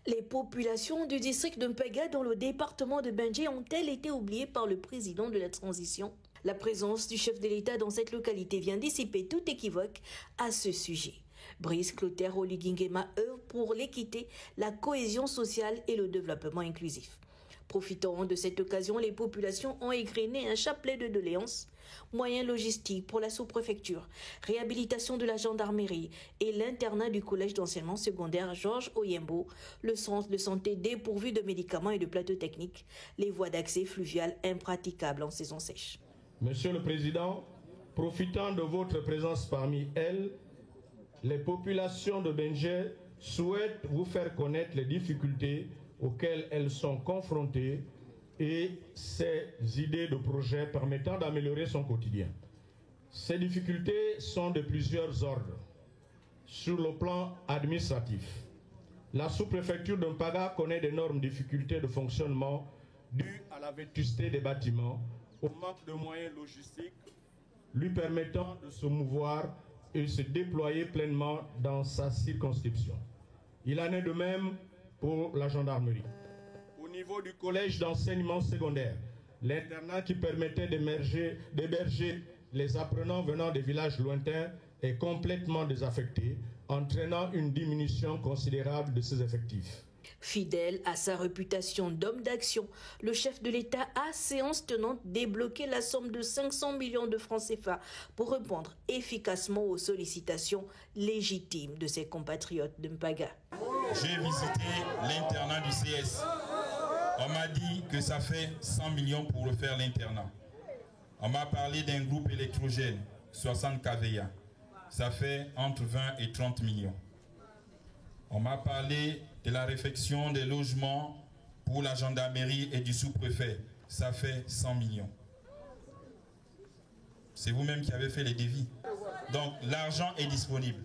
Les populations du district de Mpaga dans le département de Bendjé ont-elles été oubliées par le président de la transition? La présence du chef de l'État dans cette localité vient dissiper tout équivoque à ce sujet. Brice Clotaire Oligingema œuvre pour l'équité, la cohésion sociale et le développement inclusif. Profitant de cette occasion, les populations ont égrené un chapelet de doléances, moyens logistiques pour la sous-préfecture, réhabilitation de la gendarmerie et l'internat du collège d'enseignement secondaire Georges Oyembo, le centre de santé dépourvu de médicaments et de plateaux techniques, les voies d'accès fluviales impraticables en saison sèche. Monsieur le Président, profitant de votre présence parmi elles, les populations de Bendjé souhaitent vous faire connaître les difficultés auxquelles elles sont confrontées et ces idées de projets permettant d'améliorer son quotidien. Ces difficultés sont de plusieurs ordres. Sur le plan administratif, la sous-préfecture de Mpaga connaît d'énormes difficultés de fonctionnement dues à la vétusté des bâtiments, au manque de moyens logistiques lui permettant de se mouvoir et se déployer pleinement dans sa circonscription. Il en est de même pour la gendarmerie. Au niveau du collège d'enseignement secondaire, l'internat qui permettait d'héberger les apprenants venant des villages lointains est complètement désaffecté, entraînant une diminution considérable de ses effectifs. Fidèle à sa réputation d'homme d'action, le chef de l'État a, séance tenante, débloqué la somme de 500 millions de francs CFA pour répondre efficacement aux sollicitations légitimes de ses compatriotes de Mpaga. J'ai visité l'internat du CS. On m'a dit que ça fait 100 millions pour refaire l'internat. On m'a parlé d'un groupe électrogène, 60 kVA. Ça fait entre 20 et 30 millions. On m'a parlé de la réfection des logements pour la gendarmerie et du sous-préfet. Ça fait 100 millions. C'est vous-même qui avez fait les devis. Donc l'argent est disponible.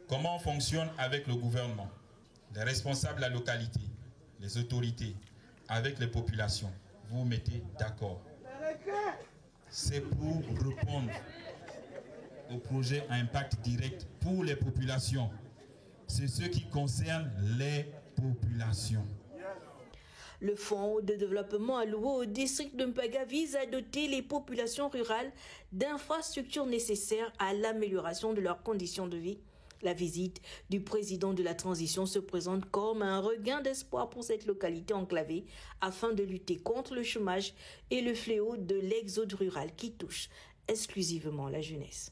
Comment on fonctionne avec le gouvernement, les responsables de la localité, les autorités, avec les populations? Vous vous mettez d'accord. C'est pour répondre au projet à impact direct pour les populations. C'est ce qui concerne les populations. Le fonds de développement alloué au district de Mpaga vise à doter les populations rurales d'infrastructures nécessaires à l'amélioration de leurs conditions de vie. La visite du président de la transition se présente comme un regain d'espoir pour cette localité enclavée afin de lutter contre le chômage et le fléau de l'exode rural qui touche exclusivement la jeunesse.